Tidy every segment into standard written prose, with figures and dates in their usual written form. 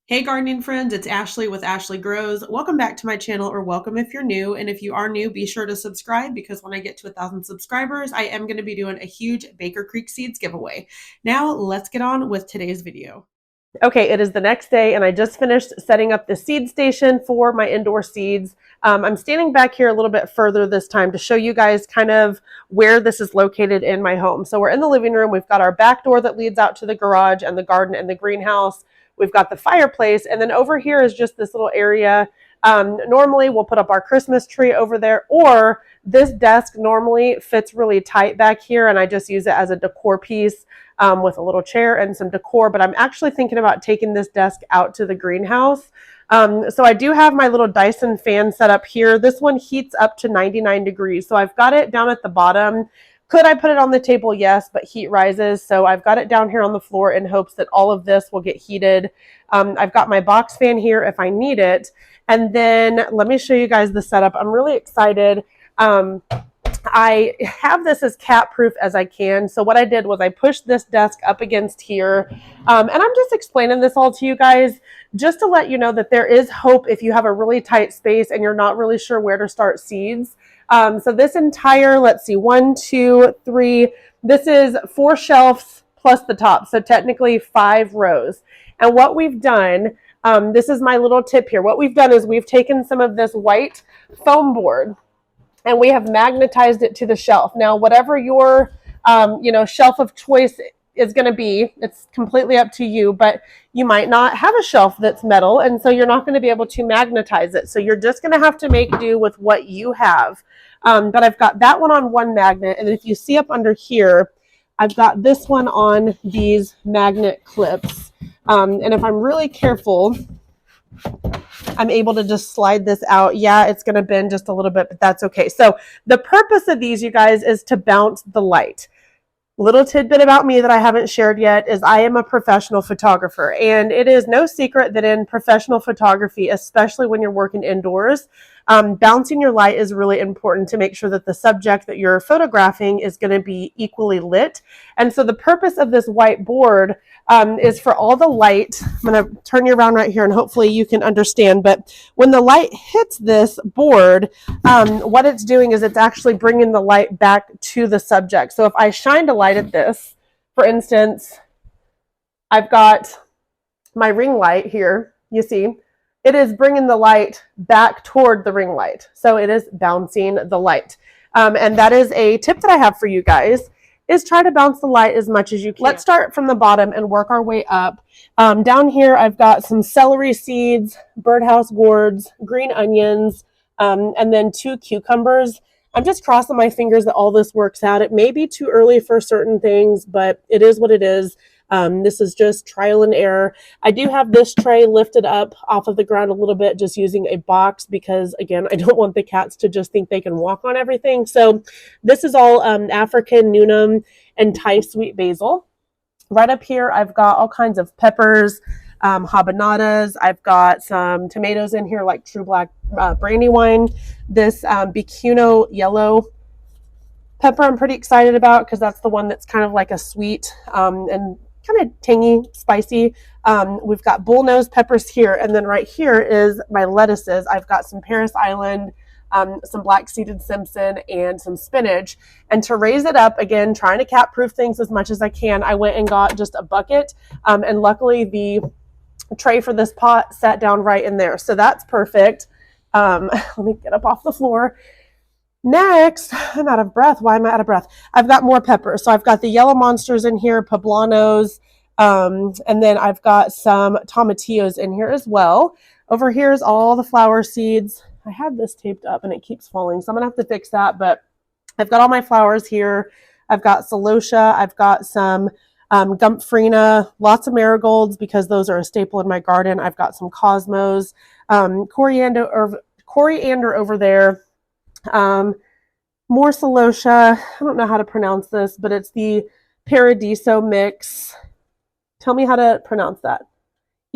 Hey gardening friends, it's Ashley with Ashley Grows. Welcome back to my channel, or welcome if you're new. And if you are new, be sure to subscribe because when I get to 1,000 subscribers, I am going to be doing a huge Baker Creek Seeds giveaway. Now let's get on with today's video. Okay, it is the next day and I just finished setting up the seed station for my indoor seeds. I'm standing back here a little bit further this time to show you guys kind of where this is located in my home. So we're in the living room. We've got our back door that leads out to the garage and the garden and the greenhouse. We've got the fireplace, and then over here is just this little area. Normally we'll put up our Christmas tree over there, or this desk normally fits really tight back here and I just use it as a decor piece with a little chair and some decor, but I'm actually thinking about taking this desk out to the greenhouse. So I do have my little Dyson fan set up here. This one heats up to 99 degrees. So I've got it down at the bottom. Could I put it on the table? Yes, but heat rises. So I've got it down here on the floor in hopes that all of this will get heated. I've got my box fan here if I need it. And then let me show you guys the setup. I'm really excited. I have this as cat proof as I can. So what I did was I pushed this desk up against here. And I'm just explaining this all to you guys just to let you know that there is hope if you have a really tight space and you're not really sure where to start seeds. So this entire, let's see, 1, 2, 3, this is 4 shelves plus the top. So technically 5 rows. And what we've done, this is my little tip here. What we've done is we've taken some of this white foam board and we have magnetized it to the shelf. Now, whatever your, shelf of choice is going to be, it's completely up to you, but you might not have a shelf that's metal, and so you're not going to be able to magnetize it. So you're just going to have to make do with what you have. But I've got that one on one magnet, and if you see up under here, I've got this one on these magnet clips. And if I'm really careful, I'm able to just slide this out. Yeah, it's going to bend just a little bit, but that's okay. So the purpose of these, you guys, is to bounce the light. Little tidbit about me that I haven't shared yet is I am a professional photographer, and it is no secret that in professional photography, especially when you're working indoors, bouncing your light is really important to make sure that the subject that you're photographing is going to be equally lit. And so the purpose of this white board is for all the light. I'm going to turn you around right here and hopefully you can understand. But when the light hits this board, what it's doing is it's actually bringing the light back to the subject. So if I shined a light at this, for instance, I've got my ring light here, you see, it is bringing the light back toward the ring light. So it is bouncing the light. And that is a tip that I have for you guys, is try to bounce the light as much as you can. Let's start from the bottom and work our way up. Down here, I've got some celery seeds, birdhouse gourds, green onions, and then 2 cucumbers. I'm just crossing my fingers that all this works out. It may be too early for certain things, but it is what it is. This is just trial and error. I do have this tray lifted up off of the ground a little bit, just using a box because, again, I don't want the cats to just think they can walk on everything. So this is all African Newnham and Thai sweet basil. Right up here, I've got all kinds of peppers, habanadas. I've got some tomatoes in here like True Black Brandywine. This Bicuno yellow pepper I'm pretty excited about because that's the one that's kind of like a sweet and kind of tangy, spicy. We've got bullnose peppers here, and then right here is my lettuces. I've got some Paris Island, some black-seeded Simpson, and some spinach. And to raise it up, again, trying to cat-proof things as much as I can, I went and got just a bucket, and luckily the tray for this pot sat down right in there. So that's perfect. Let me get up off the floor. Next, I'm out of breath. Why am I out of breath? I've got more peppers. So I've got the yellow monsters in here, poblanos, and then I've got some tomatillos in here as well. Over here is all the flower seeds. I had this taped up and it keeps falling, so I'm gonna have to fix that, but I've got all my flowers here. I've got celosia. I've got some Gumphrina, lots of marigolds because those are a staple in my garden. I've got some cosmos, coriander over there. More celosia. I don't know how to pronounce this, but it's the Paradiso mix. Tell me how to pronounce that.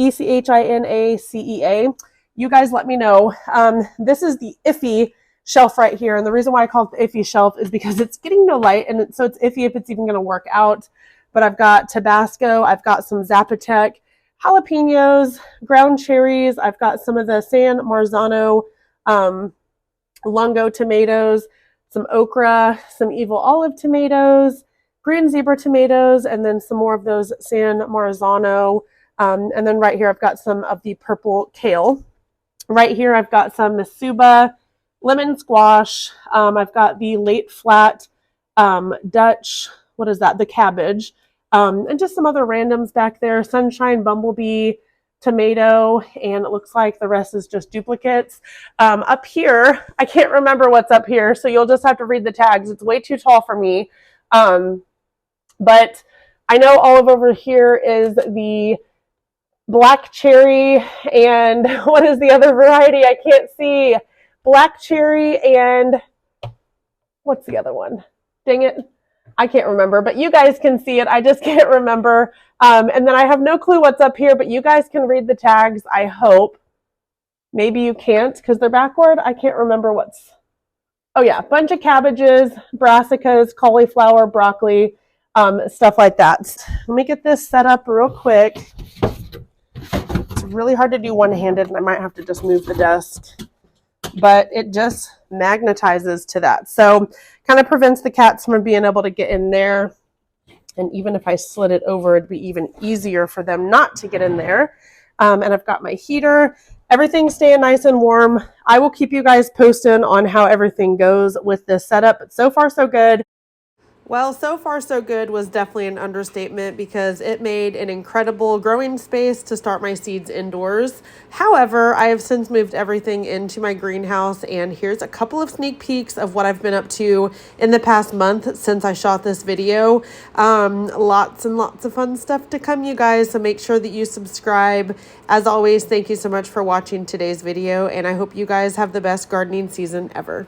Echinacea. You guys let me know. This is the iffy shelf right here, and the reason why I call it the iffy shelf is because it's getting no light, and so it's iffy if it's even going to work out. But I've got Tabasco. I've got some Zapotec. jalapenos, ground cherries. I've got some of the San Marzano lungo tomatoes, some okra, some evil olive tomatoes, green zebra tomatoes, and then some more of those San Marzano. And then right here, I've got some of the purple kale. Right here, I've got some Masuba lemon squash. I've got the late flat Dutch, what is that? The cabbage. And just some other randoms back there. Sunshine bumblebee tomato, and it looks like the rest is just duplicates. Up here, I can't remember what's up here, so you'll just have to read the tags. It's way too tall for me. But I know all of over here is the black cherry, and what is the other variety? I can't see. Black cherry and what's the other one? Dang it. I can't remember, but you guys can see it. I just can't remember. And then I have no clue what's up here, but you guys can read the tags, I hope. Maybe you can't because they're backward. I can't remember what's... Oh yeah, bunch of cabbages, brassicas, cauliflower, broccoli, stuff like that. Let me get this set up real quick. It's really hard to do one-handed, and I might have to just move the desk. But it just magnetizes to that. So kind of prevents the cats from being able to get in there. And even if I slid it over, it'd be even easier for them not to get in there. And I've got my heater. Everything's staying nice and warm. I will keep you guys posted on how everything goes with this setup. But so far, so good. Well, so far so good was definitely an understatement because it made an incredible growing space to start my seeds indoors. However, I have since moved everything into my greenhouse, and here's a couple of sneak peeks of what I've been up to in the past month since I shot this video. Lots and lots of fun stuff to come, you guys, so make sure that you subscribe. As always, thank you so much for watching today's video, and I hope you guys have the best gardening season ever.